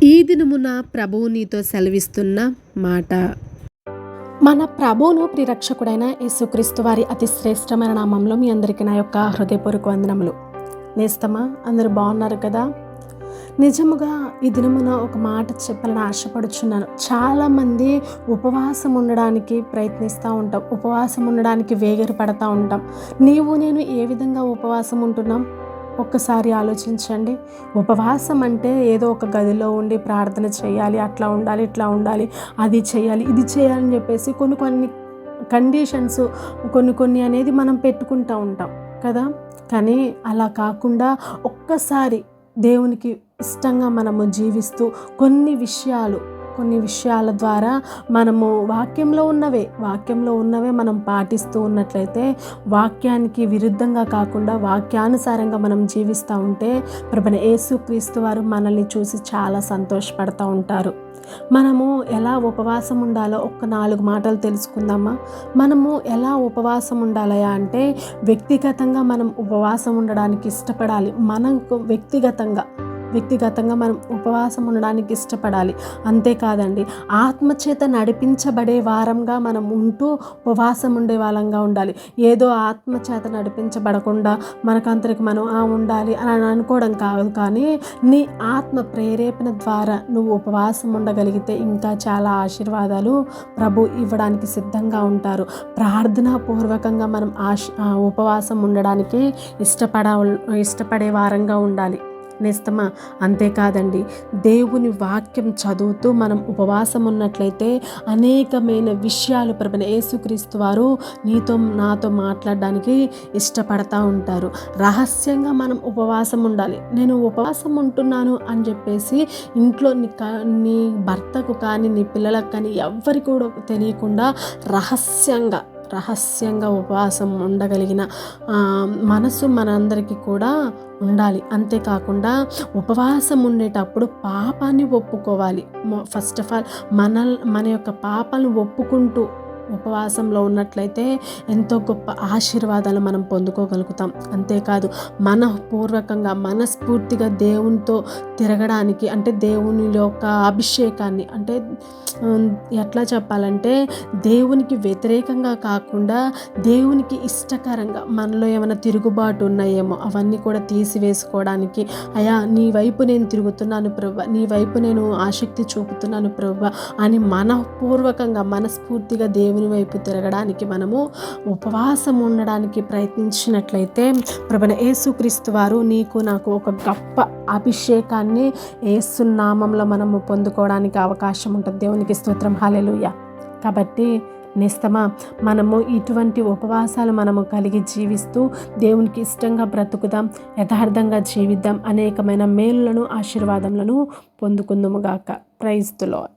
ఈ దినమున ప్రభువు నీతో సెలవిస్తున్న మాట. మన ప్రభువును ప్రిరక్షకుడైన యేసుక్రీస్తు వారి అతి శ్రేష్టమైన నామంలో మీ అందరికీ నా యొక్క హృదయపూర్వక వందనములు. నేస్తమా, అందరూ బాగున్నారు కదా? నిజముగా ఈ దినమున ఒక మాట చెప్పాలని ఆశపడుచున్నాను. చాలామంది ఉపవాసం ఉండడానికి ప్రయత్నిస్తూ ఉంటాం, ఉపవాసం ఉండడానికి వేగిర పడతా ఉంటాం. నీవు నేను ఏ విధంగా ఉపవాసం ఉంటున్నాం ఒక్కసారి ఆలోచించండి. ఉపవాసం అంటే ఏదో ఒక గదిలో ఉండి ప్రార్థన చేయాలి, అట్లా ఉండాలి, ఇట్లా ఉండాలి, అది చేయాలి, ఇది చేయాలని చెప్పేసి కొన్ని కండిషన్స్ కొన్ని అనేది మనం పెట్టుకుంటూ ఉంటాం కదా. కానీ అలా కాకుండా ఒక్కసారి దేవునికి ఇష్టంగా మనము జీవిస్తూ కొన్ని విషయాల ద్వారా మనము వాక్యంలో ఉన్నవే మనం పాటిస్తూ ఉన్నట్లయితే, వాక్యానికి విరుద్ధంగా కాకుండా వాక్యానుసారంగా మనం జీవిస్తూ ఉంటే ప్రభువైన యేసుక్రీస్తు వారు మనల్ని చూసి చాలా సంతోషపడుతూ ఉంటారు. మనము ఎలా ఉపవాసం ఉండాలో ఒక్క 4 మాటలు తెలుసుకుందామా? మనము ఎలా ఉపవాసం ఉండాలయా అంటే, వ్యక్తిగతంగా మనం ఉపవాసం ఉండడానికి ఇష్టపడాలి. మనకు వ్యక్తిగతంగా మనం ఉపవాసం ఉండడానికి ఇష్టపడాలి. అంతేకాదండి, ఆత్మచేత నడిపించబడే వారంగా మనం ఉంటూ ఉపవాసం ఉండే వాళ్ళంగా ఉండాలి. ఏదో ఆత్మచేత నడిపించబడకుండా మనకంతరికి మనం ఉండాలి అని అనుకోవడం కాదు. కానీ నీ ఆత్మ ప్రేరేపణ ద్వారా నువ్వు ఉపవాసం ఉండగలిగితే ఇంకా చాలా ఆశీర్వాదాలు ప్రభు ఇవ్వడానికి సిద్ధంగా ఉంటారు. ప్రార్థనాపూర్వకంగా మనం ఉపవాసం ఉండడానికి ఇష్టపడే వారంగా ఉండాలి. నేస్తమా, అంతేకాదండి, దేవుని వాక్యం చదువుతూ మనం ఉపవాసం ఉన్నట్లయితే అనేకమైన విషయాలు ప్రభువైన యేసుక్రీస్తు వారు నాతో మాట్లాడడానికి ఇష్టపడతా ఉంటారు. రహస్యంగా మనం ఉపవాసం ఉండాలి. నేను ఉపవాసం ఉంటున్నాను అని చెప్పేసి ఇంట్లో నీ భర్తకు కానీ నీ పిల్లలకు కానీ ఎవ్వరికి కూడా తెలియకుండా రహస్యంగా ఉపవాసం ఉండగలిగిన మనసు మనందరికీ కూడా ఉండాలి. అంతేకాకుండా ఉపవాసం ఉండేటప్పుడు పాపాన్ని ఒప్పుకోవాలి. ఫస్ట్ ఆఫ్ ఆల్ మన యొక్క పాపాలను ఒప్పుకుంటూ ఉపవాసంలో ఉన్నట్లయితే ఎంతో గొప్ప ఆశీర్వాదాలు మనం పొందుకోగలుగుతాం. అంతేకాదు, మనస్ఫూర్తిగా దేవునితో తిరగడానికి, అంటే దేవుని యొక్క అభిషేకాన్ని, అంటే ఎట్లా చెప్పాలంటే దేవునికి వ్యతిరేకంగా కాకుండా దేవునికి ఇష్టకరంగా, మనలో ఏమైనా తిరుగుబాటు ఉన్నాయేమో అవన్నీ కూడా తీసివేసుకోవడానికి, అయ్యా నీ వైపు నేను తిరుగుతున్నాను ప్రభువా, నీ వైపు నేను ఆసక్తి చూపుతున్నాను ప్రభువా అని మనస్ఫూర్తిగా దేవుని వైపు తిరగడానికి మనము ఉపవాసం ఉండడానికి ప్రయత్నించినట్లయితే ప్రభువైన యేసుక్రీస్తు వారు నీకు నాకు ఒక గొప్ప అభిషేకాన్ని యేసు నామంలో మనము పొందుకోవడానికి అవకాశం ఉంటుంది. దేవునికి స్తోత్రం, హల్లెలూయా. కాబట్టి నేస్తమా, మనము ఇటువంటి ఉపవాసాలు మనము కలిగి జీవిస్తూ దేవునికి ఇష్టంగా బ్రతుకుదాం, యథార్థంగా జీవిద్దాం, అనేకమైన మేలులను ఆశీర్వాదములను పొందుకుందుముగాక. Praise the lord.